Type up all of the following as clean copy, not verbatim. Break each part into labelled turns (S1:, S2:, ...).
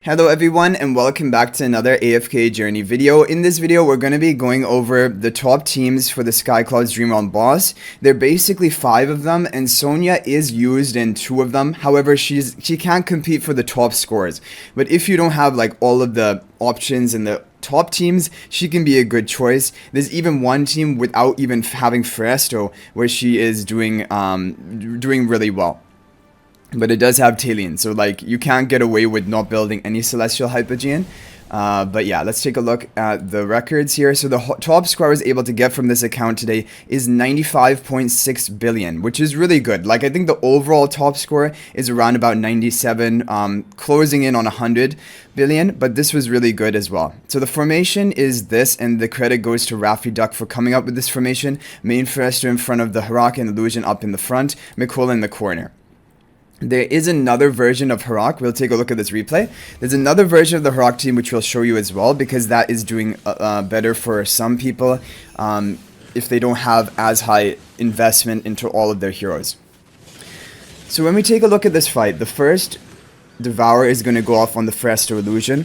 S1: Hello everyone and welcome back to another AFK journey video. In this video we're going to be going over the top teams for the Skyclops Dream Realm boss. There are basically 5 of them and Sonja is used in 2 of them. However, she can't compete for the top scores. But if you don't have like all of the options in the top teams, she can be a good choice. There's even one team without even having Phraesto where she is doing really well. But it does have Talion, so like you can't get away with not building any Celestial Hypogean. But yeah, let's take a look at the records here. So the top score I was able to get from this account today is 95.6 billion, which is really good. Like I think the overall top score is around about 97, closing in on 100 billion, but this was really good as well. So the formation is this, and the credit goes to Raffi Duck for coming up with this formation. Main Phraesto in front of the Harak and Illusion up in the front, Mikola in the corner. There is another version of Harak. We'll take a look at this replay. There's another version of the Harak team which we'll show you as well, because that is doing better for some people if they don't have as high investment into all of their heroes. So when we take a look at this fight, the first Devourer is going to go off on the Phraesto Illusion,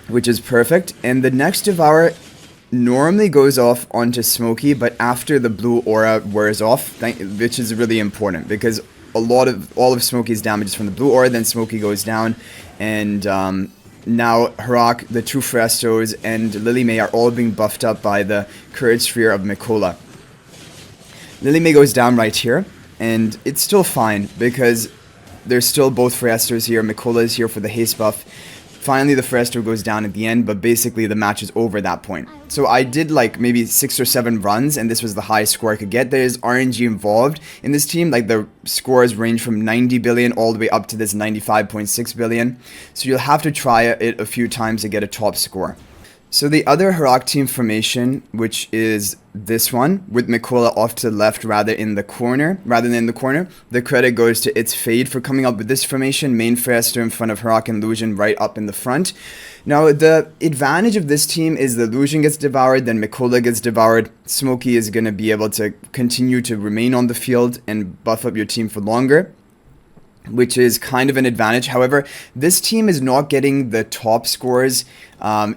S1: which is perfect. And the next Devourer normally goes off onto Smokey, but after the blue aura wears off, which is really important, because all of Smokey's damage is from the blue aura, then Smokey goes down, and now Harak, the 2 Phraestos, and Lily May are all being buffed up by the Courage Sphere of Mikola. Lily May goes down right here, and it's still fine, because there's still both Phraestos here. Mikola is here for the haste buff. Finally, the Phraesto goes down at the end, but basically the match is over at that point. So I did like maybe 6 or 7 runs, and this was the highest score I could get. There is RNG involved in this team. Like the scores range from 90 billion all the way up to this 95.6 billion. So you'll have to try it a few times to get a top score. So the other Harak team formation, which is this one, with Mikola off to the left rather than in the corner, the credit goes to It's Fade for coming up with this formation. Main Phraesto in front of Harak and Illusion right up in the front. Now, the advantage of this team is the Illusion gets devoured, then Mikola gets devoured. Smokey is going to be able to continue to remain on the field and buff up your team for longer, which is kind of an advantage. However, this team is not getting the top scores.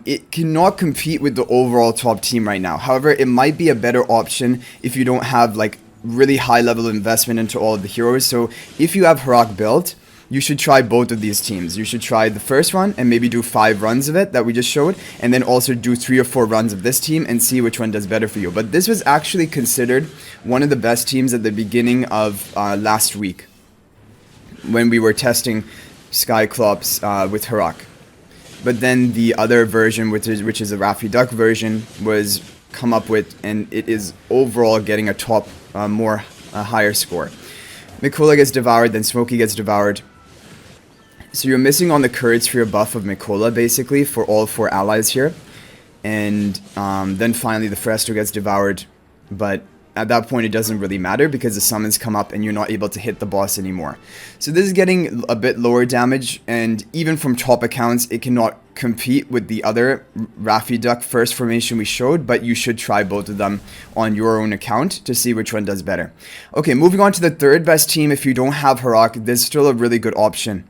S1: It cannot compete with the overall top team right now. However, it might be a better option if you don't have like really high level of investment into all of the heroes. So if you have Harak built, you should try both of these teams. You should try the first one and maybe do 5 runs of it that we just showed, and then also do 3 or 4 runs of this team and see which one does better for you. But this was actually considered one of the best teams at the beginning of last week, when we were testing Skyclops with Harak. But then the other version, which is a Raffi Duck version, was come up with, and it is overall getting a top, higher score. Mikola gets devoured, then Smokey gets devoured. So you're missing on the Courage Sphere buff of Mikola, basically, for all 4 allies here. And then finally the Phraesto gets devoured, but at that point, it doesn't really matter because the summons come up and you're not able to hit the boss anymore. So this is getting a bit lower damage, and even from top accounts, it cannot compete with the other Raffi Duck first formation we showed, but you should try both of them on your own account to see which one does better. Okay, moving on to the third best team. If you don't have Harak, there's still a really good option,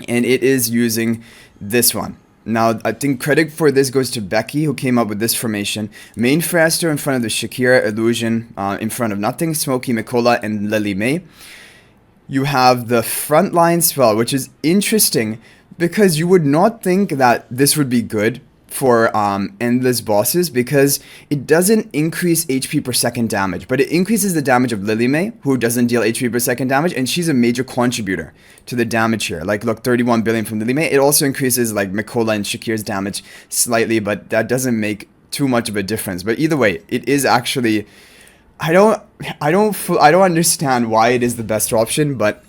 S1: and it is using this one. Now, I think credit for this goes to Becky, who came up with this formation. Main Phraesto in front of the Shakira, Illusion in front of nothing, Smokey, Mikola, and Lily May. You have the frontline spell, which is interesting because you would not think that this would be good for endless bosses, because it doesn't increase HP per second damage, but it increases the damage of Lily May, who doesn't deal HP per second damage, and she's a major contributor to the damage here. Like, look, 31 billion from Lily May. It also increases like Mikola and Shakir's damage slightly, but that doesn't make too much of a difference. But either way, it is actually, I don't understand why it is the best option, but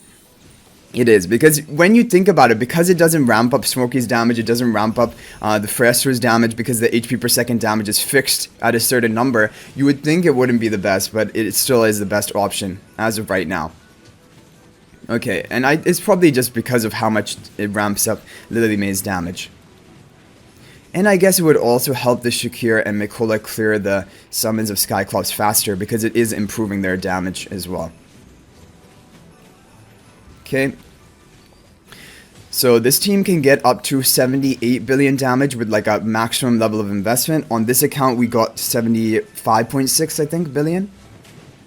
S1: it is, because when you think about it, because it doesn't ramp up Smokey's damage, it doesn't ramp up the Phraesto's damage, because the HP per second damage is fixed at a certain number, you would think it wouldn't be the best, but it still is the best option as of right now. Okay, and it's probably just because of how much it ramps up Lily May's damage. And I guess it would also help the Shakira and Mikola clear the summons of Skyclops faster, because it is improving their damage as well. Okay. So this team can get up to 78 billion damage with like a maximum level of investment. On this account, we got 75.6, I think, billion.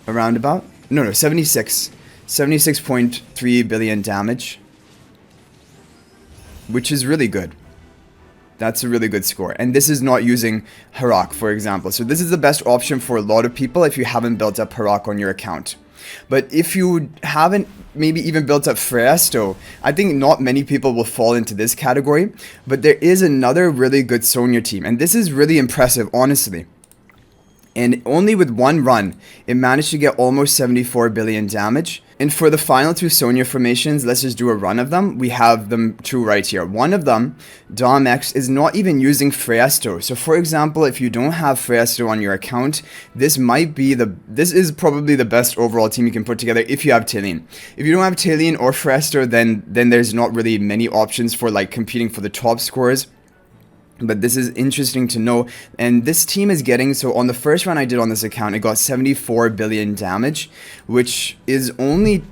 S1: Around about. No, 76. 76.3 billion damage. Which is really good. That's a really good score. And this is not using Harak, for example. So this is the best option for a lot of people if you haven't built up Harak on your account. But if you haven't maybe even built up Phraesto, I think not many people will fall into this category. But there is another really good Sonja team. And this is really impressive, honestly. And only with one run, it managed to get almost 74 billion damage. And for the final two Sonja formations, let's just do a run of them. We have them two right here. One of them, Dom X, is not even using Phraesto. So for example, if you don't have Phraesto on your account, this is probably the best overall team you can put together if you have Talene. If you don't have Talene or Phraesto, then there's not really many options for like competing for the top scores. But this is interesting to know. And this team is getting, so on the first run I did on this account, it got 74 billion damage, which is only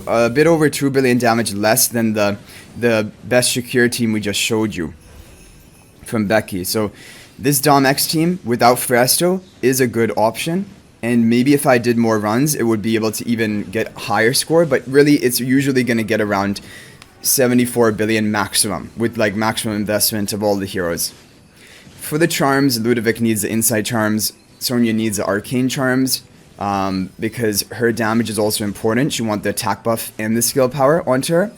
S1: a bit over 2 billion damage less than the best Shakir team we just showed you from Becky. So this Dom X team without Phraesto is a good option. And maybe if I did more runs, it would be able to even get higher score. But really, it's usually going to get around 74 billion maximum with like maximum investment of all the heroes. For the charms, Ludovic needs the inside charms. Sonja needs the arcane charms because her damage is also important. She wants the attack buff and the skill power onto her.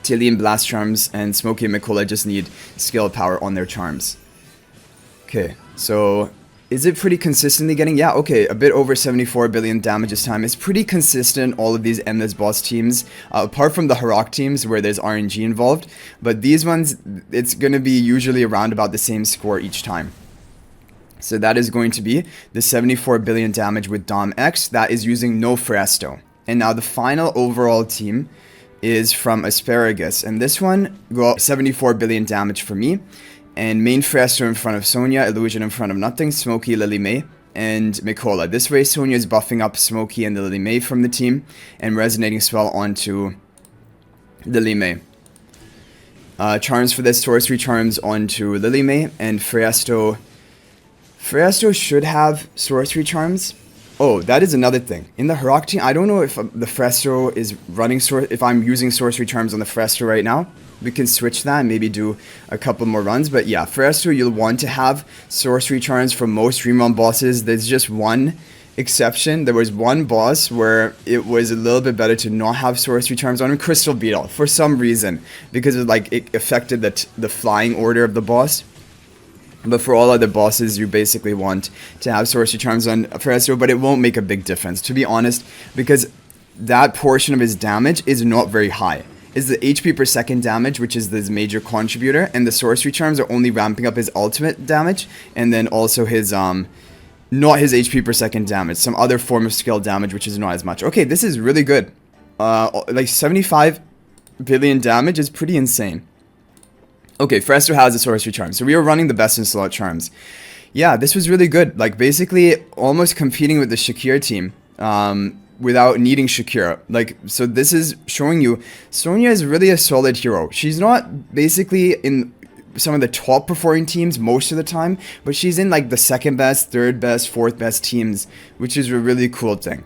S1: Tilly and blast charms and Smokey and Mikola just need skill power on their charms. Okay, so is it pretty consistently getting? Yeah, okay, a bit over 74 billion damage this time. It's pretty consistent, all of these endless boss teams, apart from the Harak teams where there's RNG involved. But these ones, it's going to be usually around about the same score each time. So that is going to be the 74 billion damage with Dom X. That is using no Phraesto. And now the final overall team is from Asparagus. And this one got 74 billion damage for me. And main Phraesto in front of Sonja, Illusion in front of nothing, Smokey, Lily May, and Mikola. This way Sonja is buffing up Smokey and Lily May from the team, and resonating spell onto Lily May. Charms for this, sorcery charms onto Lily May, and Phraesto should have sorcery charms. Oh, that is another thing. In the Harak team, I don't know if the Phraesto is running, if I'm using sorcery charms on the Phraesto right now. We can switch that and maybe do a couple more runs. But yeah, Phraesto, you'll want to have sorcery charms for most dream run bosses. There's just one exception. There was one boss where it was a little bit better to not have sorcery charms on him, Crystal Beetle, for some reason, because it affected the flying order of the boss. But for all other bosses, you basically want to have sorcery charms on Phraesto, but it won't make a big difference, to be honest, because that portion of his damage is not very high. Is the HP per second damage, which is this major contributor, and the sorcery charms are only ramping up his ultimate damage, and then also his not his HP per second damage, some other form of skill damage, which is not as much. Okay, this is really good. Like 75 billion damage is pretty insane. Okay, Phraesto has the sorcery charm, so we are running the best in slot charms. Yeah, this was really good. Like basically almost competing with the Shakir team. Without needing Shakira. Like, so this is showing you Sonja is really a solid hero. She's not basically in some of the top performing teams most of the time, but she's in like the second best, third best, fourth best teams, which is a really cool thing.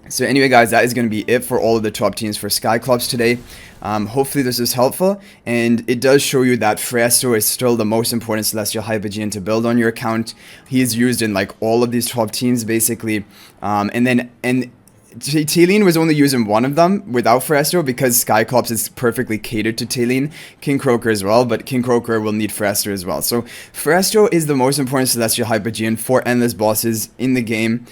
S1: So anyway, guys, that is going to be it for all of the top teams for Skyclops today. Hopefully this is helpful, and it does show you that Phraesto is still the most important Celestial Hypogean to build on your account. He is used in like all of these top teams basically, and Talene was only used in one of them without Phraesto because Skyclops is perfectly catered to Talene. King Croaker as well, but King Croaker will need Phraesto as well. So Phraesto is the most important Celestial Hypogean for endless bosses in the game.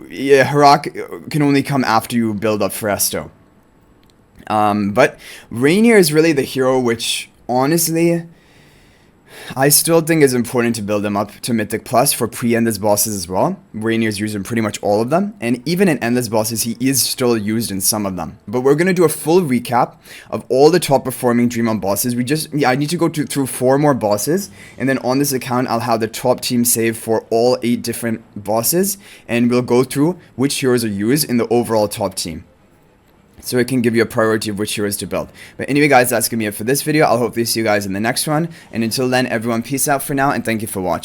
S1: Yeah, Harak can only come after you build up Phraesto. But Rainier is really the hero which, honestly, I still think is important to build him up to Mythic Plus for pre-endless bosses as well. Rainier is used in pretty much all of them, and even in endless bosses, he is still used in some of them. But we're going to do a full recap of all the top performing Dream On bosses. I need to go through 4 more bosses, and then on this account, I'll have the top team save for all 8 different bosses, and we'll go through which heroes are used in the overall top team. so it can give you a priority of which heroes to build. But anyway, guys, that's gonna be it for this video. I'll hopefully see you guys in the next one, and until then, everyone, peace out for now, and thank you for watching.